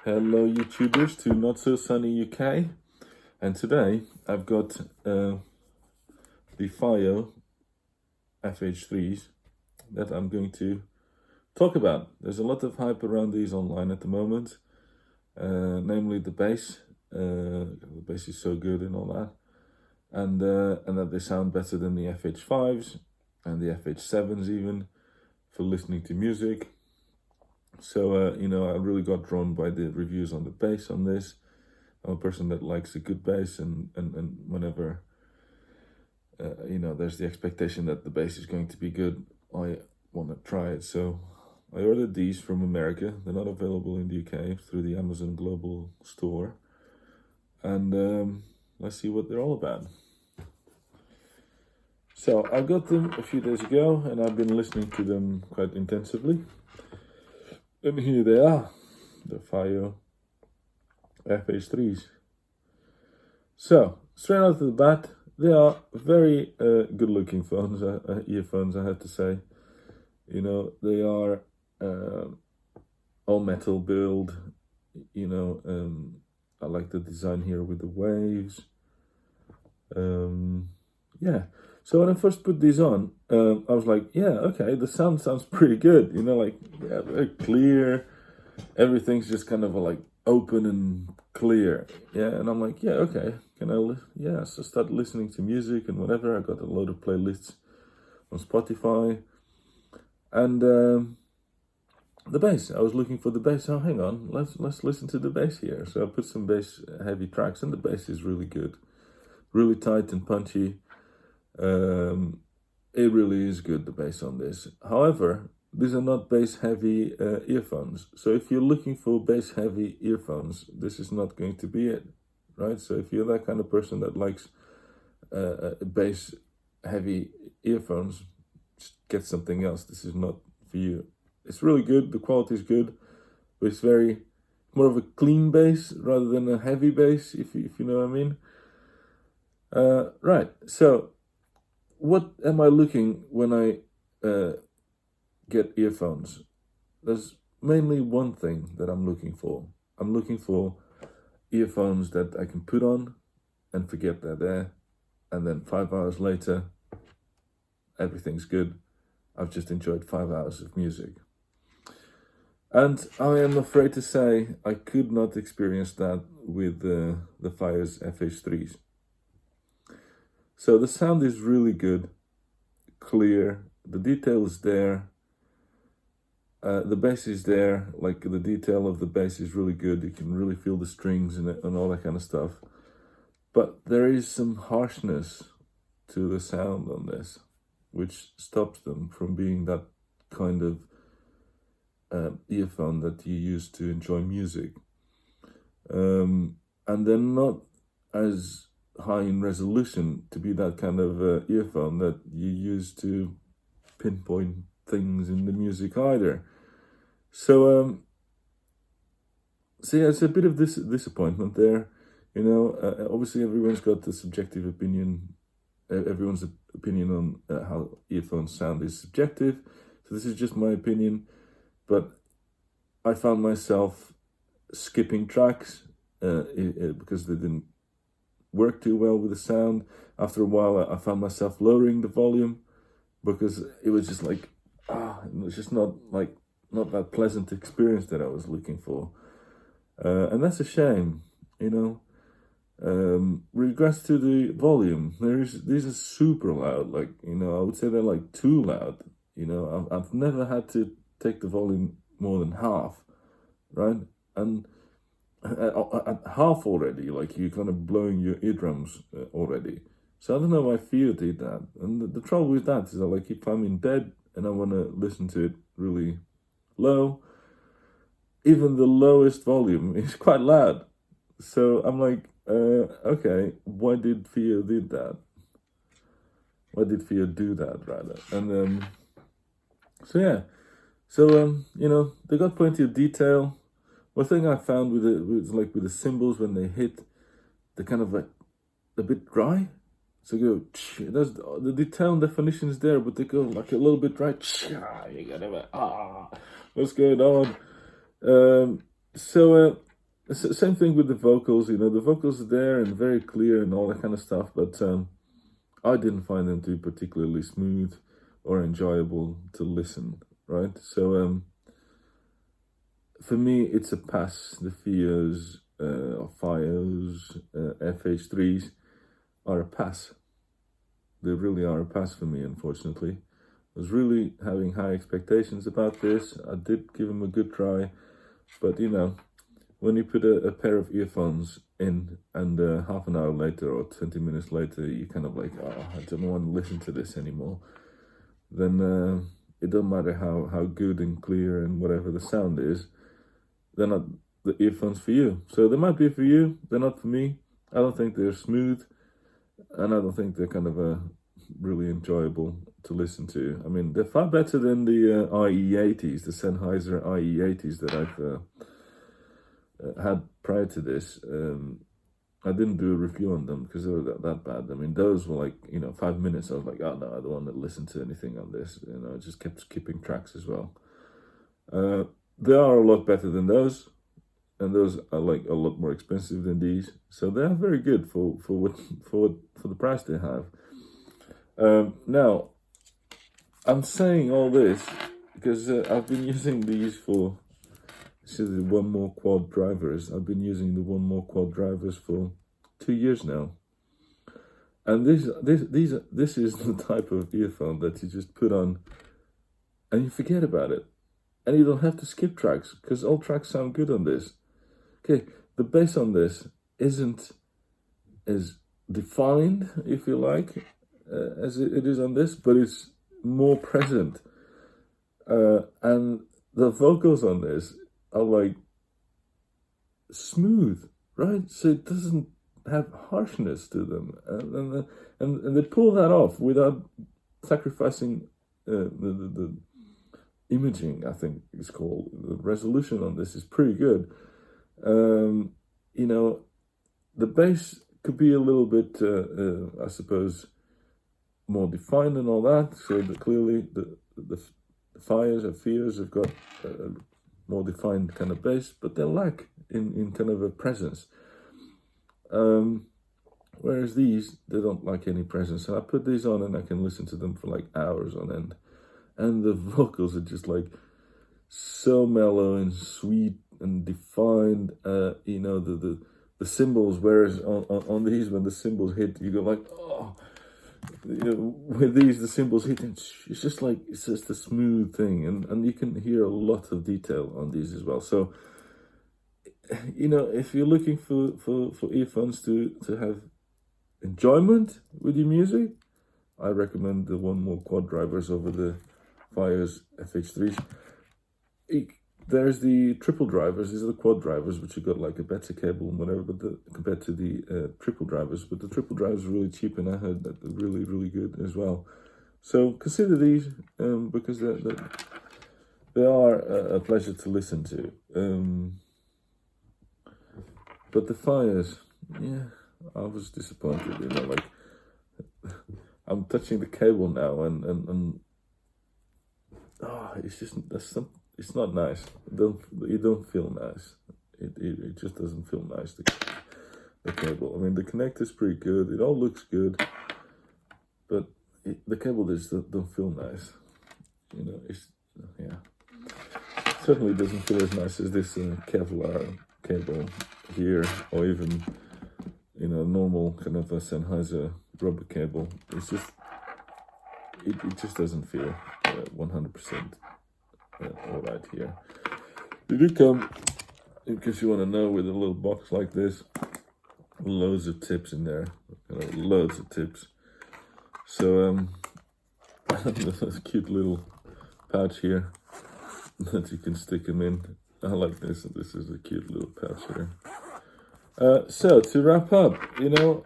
Hello YouTubers to Not So Sunny UK, and today I've got the FiiO FH3s that I'm going to talk about. There's a lot of hype around these online at the moment, namely the bass. The bass is so good and all that, and that they sound better than the FH5s and the FH7s even for listening to music. So, I really got drawn by the reviews on the bass on this. I'm a person that likes a good bass, and whenever, there's the expectation that the bass is going to be good, I want to try it. So I ordered these from America. They're not available in the UK through the Amazon Global Store. And let's see what they're all about. So I got them a few days ago, and I've been listening to them quite intensively. And here they are, the FiiO FH3s. So, straight out of the bat, they are very good-looking phones, earphones, I have to say. They are all metal build. I like the design here with the waves. Yeah. So when I first put these on, I was like, yeah, okay, the sound sounds pretty good. Very clear. Everything's just kind of like open and clear. Yeah, and I'm like, yeah, okay. So I started listening to music and whatever. I got a load of playlists on Spotify. And the bass, I was looking for the bass. Oh, hang on, let's listen to the bass here. So I put some bass heavy tracks, and the bass is really good. Really tight and punchy. It really is good, the bass on this. However, these are not bass heavy earphones. So if you're looking for bass heavy earphones, this is not going to be it, right? So if you're that kind of person that likes bass heavy earphones, just get something else. This is not for you. It's really good, the quality is good, but it's more of a clean bass rather than a heavy bass, if you know what I mean. Right, so what am I looking when I get earphones? There's mainly one thing that I'm looking for. I'm looking for earphones that I can put on and forget they're there, and then 5 hours later, everything's good. I've just enjoyed 5 hours of music. And I am afraid to say I could not experience that with the FiiO's FH3s. So the sound is really good, clear, the detail is there, the bass is there, like the detail of the bass is really good, you can really feel the strings and all that kind of stuff. But there is some harshness to the sound on this, which stops them from being that kind of earphone that you use to enjoy music. And they're not as high in resolution to be that kind of earphone that you use to pinpoint things in the music either. So yeah, it's a bit of disappointment there. Obviously everyone's got the subjective opinion. Everyone's opinion on how earphones sound is subjective. So this is just my opinion. But I found myself skipping tracks because they didn't work too well with the sound. After a while, I found myself lowering the volume because it was just like, it was just not that pleasant experience that I was looking for. And that's a shame, With regards to the volume, these are super loud. Like, I would say they're like too loud. I've never had to take the volume more than half, right? And at half already, like you're kind of blowing your eardrums already. So I don't know why FiiO did that. And the trouble with that is that, like, if I'm in bed and I want to listen to it really low, even the lowest volume is quite loud. So I'm like, okay, why did FiiO do that? Why did FiiO do that, rather? And so yeah, so they got plenty of detail. One thing I found with the cymbals, when they hit, they're kind of like a bit dry. So go, there's the detail and definition is there, but they go like a little bit dry. You gotta what's going on? Same thing with the vocals, you know, the vocals are there and very clear and all that kind of stuff, but I didn't find them to be particularly smooth or enjoyable to listen, right? So for me, it's a pass. The FiiOs, or FiiOs, FH3s are a pass. They really are a pass for me, unfortunately. I was really having high expectations about this. I did give them a good try, but you know, when you put a pair of earphones in and half an hour later or 20 minutes later, you kind of like, oh, I don't want to listen to this anymore, then it don't matter how good and clear and whatever the sound is, they're not the earphones for you. So they might be for you, they're not for me. I don't think they're smooth, and I don't think they're kind of really enjoyable to listen to. I mean, they're far better than the IE80s, the Sennheiser IE80s that I've had prior to this. I didn't do a review on them because they were that bad. I mean, those were like, you know, 5 minutes. I was like, oh no, I don't want to listen to anything on this. You know, I just kept skipping tracks as well. They are a lot better than those, and those are like a lot more expensive than these. So they are very good for the price they have. Now, I'm saying all this because I've been using these for. So the One More Quad drivers. I've been using the One More Quad drivers for 2 years now, and this is the type of earphone that you just put on, and you forget about it, and you don't have to skip tracks because all tracks sound good on this. Okay, the bass on this isn't as defined, if you like, as it is on this, but it's more present, and the vocals on this are like smooth, right? So it doesn't have harshness to them, and they pull that off without sacrificing the imaging. I think it's called, the resolution on this is pretty good. You know, the bass could be a little bit, I suppose, more defined and all that. So clearly the FiiOs have got more defined kind of bass, but they lack in kind of a presence. Whereas these, they don't lack any presence. And I put these on and I can listen to them for like hours on end. And the vocals are just like so mellow and sweet and defined. You know, the cymbals, whereas on these, when the cymbals hit, you go like, oh. You know, with these, the cymbals hitting, it's just like, it's just a smooth thing, and you can hear a lot of detail on these as well. So, you know, if you're looking for earphones to have enjoyment with your music, I recommend the One More Quad drivers over the FiiOs FH3s. There's the triple drivers. These are the quad drivers, which have got like a better cable and whatever, but compared to the triple drivers. But the triple drivers are really cheap, and I heard that they're really, really good as well. So consider these because they are a pleasure to listen to. But the FiiOs, yeah, I was disappointed. You know, like I'm touching the cable now, and it's just it's not nice. You don't feel nice. It just doesn't feel nice, the cable. I mean, the connector's pretty good. It all looks good, but the cable just don't feel nice. You know, certainly doesn't feel as nice as this Kevlar cable here, or even, you know, normal kind of a Sennheiser rubber cable. It's just it just doesn't feel 100%. All right here. They do come, in case you want to know, with a little box like this, loads of tips in there, loads of tips. So there's a cute little pouch here that you can stick them in. I like this. This is a cute little pouch here. So to wrap up, you know,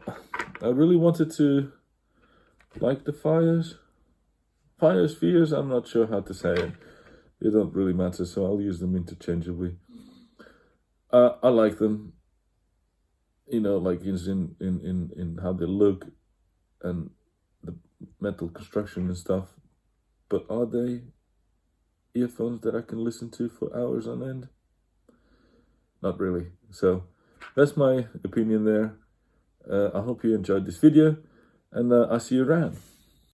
I really wanted to like the FiiOs. FiiOs, I'm not sure how to say it. They don't really matter, so I'll use them interchangeably. I like them, you know, like in how they look and the metal construction and stuff. But are they earphones that I can listen to for hours on end? not really. So that's my opinion there. I hope you enjoyed this video, and I'll see you around.